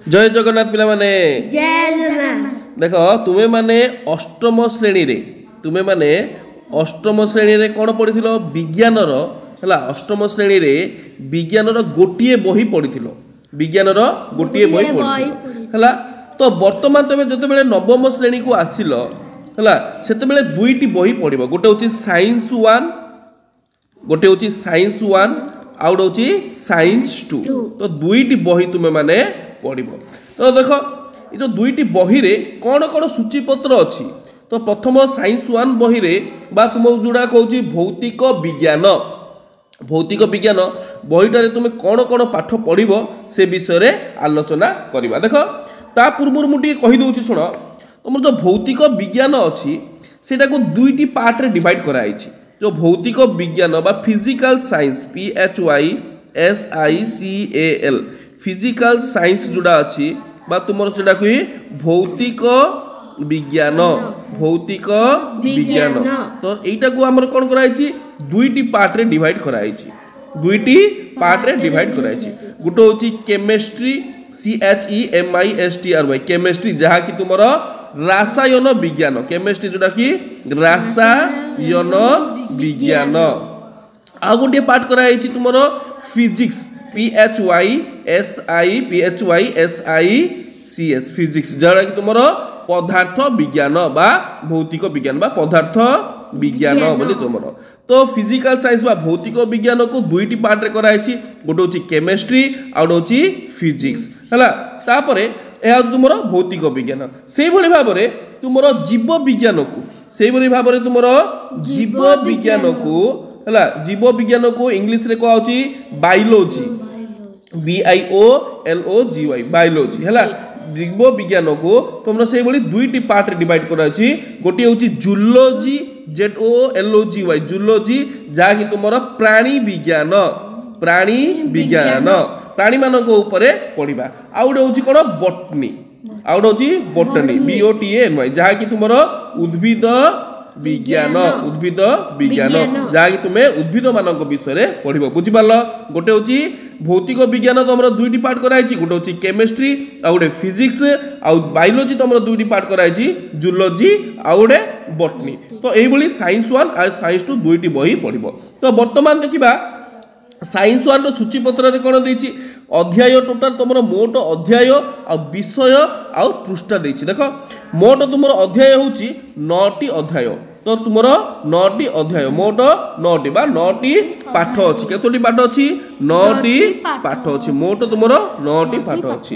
जय जगन्नाथ पिला माने जय जगन्नाथ। देख तुम्हें माने अष्टम श्रेणी रे तुम्हें माने अष्टम श्रेणी रे कौन पढ़ी विज्ञान है अष्टम श्रेणी रे विज्ञान गोटे बही पढ़ी विज्ञान गोटे बही पढ़ी है। तो बर्तमान तुम जो नवम श्रेणी को आसिल है से दुईटी बही पढ़ गोटे हूँ साइंस 1 गोटे हूँ साइंस 1 आउ गोटे हूँ साइंस 2। तो दुईटी बही तुम्हें माने पढ़। तो देख ये जो दुईटी बही रे कौन कौन सूचीपत्र अच्छी। तो प्रथम साइंस 1 बही रे बा तुम जोड़ा कहूँ भौतिक विज्ञान बहीटारे तुम कौन कौन पाठ पढ़ से विषय रे आलोचना करवा। देख ता पूर्व मुझे कहीदे शुण तुम जो भौतिक विज्ञान अच्छी सेटा को दुईटी पार्ट रे डिवाइड कराई। जो भौतिक विज्ञान बा physical science PHYSICAL physical science जोड़ा अच्छी बा तुम से भौतिक विज्ञान तो यहीटा को आमर कौन कराई दुईटी पार्ट रे डिवाइड कराई दुईटी पार्ट रे डिवाइड कराई। गोटे हूँ केमिस्ट्री CHEMISTRY केमिस्ट्री जहाँ कि तुम रासायन विज्ञान केमिस्ट्री जोटा कि रासायन विज्ञान। आ गोटे पार्ट कराई तुम फिजिक्स PHYSICS फिजिक्स जहाँ कि तुम पदार्थ विज्ञान बा भौतिक विज्ञान बा पदार्थ विज्ञान बोली तुम। तो फिजिकल साइंस बा भौतिक विज्ञान को दुईटी पार्ट रे कराई गोटे हूँ केमिस्ट्री आउ गोटे हूँ फिजिक्स है। तापर यह तुम भौतिक विज्ञान से भाव में तुम जीव विज्ञान को से भाव में तुम जीव विज्ञान को है जीव विज्ञान को इंग्लिश रे कह बायोलॉजी BIOLOGY बायोलॉजी है। जीव विज्ञान को तुम से दुईटी पार्ट रे डिवाइड कर गोटे हूँ जूलॉजी ZOLOGY जूलॉजी जहाँ कि तुम प्राणी विज्ञान प्राणी मानक ऊपर पढ़ा। आउ गोटे हूँ कौन बटनी आउ गोटे हूँ बोटनी BOTANY जहाँ कि तुम उद्भिद विज्ञान जहाँ कि तुम्हें उद्भिद मानक विषय पढ़ बुझिपार। गोटे हूँ भौतिक विज्ञान तुम दुईटी पार्ट कराई गोटे हूँ केमिस्ट्री आउ गोटे फिजिक्स आउ बायोलॉजी तुम दुईटी पार्ट कराई जूलॉजी आउ गोटे बटनी। तो यही साइंस 1 और साइंस 2 दुईटी बही पढ़। तो बर्तमान देखा साइंस 1 सूचीपत्र रे कौन देछि अध्याय टोटाल तुम मोट अध्याय आ विषय आउ पृष्ठा देछि। देख मोट तुम अध्याय हूँ 9टी अध्याय। तो तुम 9टी अध्याय मोट 9टी बा 9टी पाठ अच्छी केतोटी पाठ अच्छी 9टी पाठ अच्छी मोट तुम 9टी पाठ अच्छी।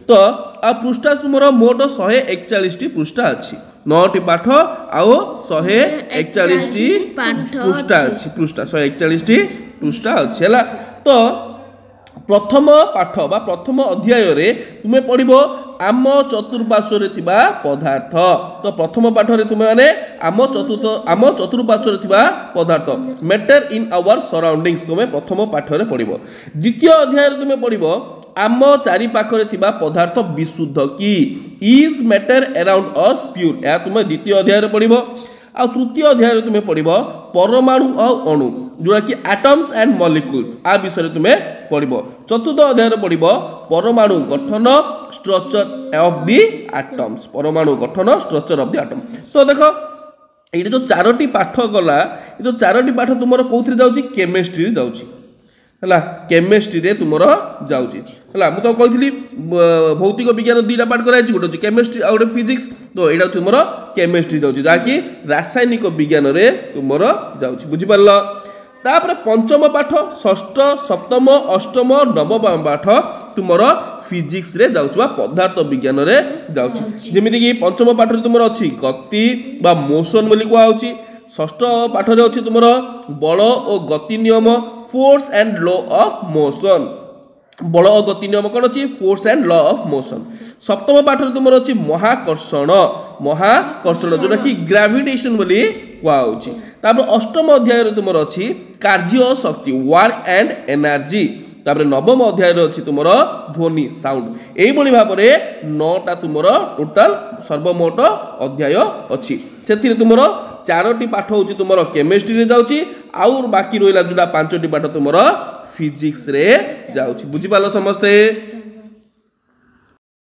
तो आ पृष्ठा तुम मोट 141टी पृष्ठा अच्छी 9टी पाठ आउ 141टी पृष्ठा अच्छी पृष्ठा 141टी पृष्ठा अच्छी है। तो प्रथम पाठ बा प्रथम अध्याय रे तुम्हें पढ़ आम चतुर्पार्श्व थिबा पदार्थ। तो प्रथम पाठ रे तुम्हें माने आम चतुर्पार्श्व थिबा पदार्थ मैटर इन आवर सराउंडिंग्स तुम्हें प्रथम पाठ रे पढ़। द्वितीय अध्याय रे तुम्हें पढ़ आम चारि पाखरे थिबा पदार्थ विशुद्ध की is matter around us pure या तुम्हें द्वितीय अध्याय रे पढ़। आ तृतीय अध्याय तुम्हें पढ़ परमाणु और अणु जोड़ा कि एटम्स एंड मॉलिक्यूल्स आ विषय तुम्हें पढ़। चतुर्थ अध्याय पढ़ परमाणु गठन स्ट्रक्चर ऑफ द एटम्स परमाणु गठन स्ट्रक्चर ऑफ द एटम। तो देख ये जो 4टी पाठ गला ये जो 4टी पाठ तुम कौन जाऊँगी केमिस्ट्री जाऊँगी है केमिस्ट्री रे तुम जाऊँगी है मुझे कही भौतिक विज्ञान दुईटा पाठ कराई गोटे केमिस्ट्री आ गोटे फिजिक्स। तो यहाँ तुम केमिस्ट्री जाऊँगी जहाँकि रासायनिक विज्ञान रे तुम जाऊँगी बुझिपार। तापर पंचम पाठ षष्ठ सप्तम अष्टम नवम पाठ तुम फिजिक्स रे जाऊँ पदार्थ विज्ञान रे जाऊँ। जमीती कि पंचम पाठ तुम अच्छी गति बा मोशन बोली कहुच्छी। षष्ठ पाठ रे अच्छी तुम बल और गति नियम force and law of motion बल और गति नियम कौन अच्छी force and law of motion. सप्तम पाठ रे तुम अच्छी महाकर्षण जोटा कि ग्रेविटेशन बोली कहुच्छी। तापर अष्टम अध्याय रे तुम अच्छी कार्य और शक्ति वर्क एंड एनर्जी। तापर नवम अध्याय रे अच्छी तुम ध्वनि साउंड यही भाव में 9टा तुम टोटाल सर्वमोट अध्याय अच्छी से तुम 4टी पाठ हूँ तुम केमिस्ट्री रे जाऊँगी आउ बाकी रहा जोटा 5टी पाठ तुम फिजिक्स रे जाऊँगी बुझिपाल समस्ते।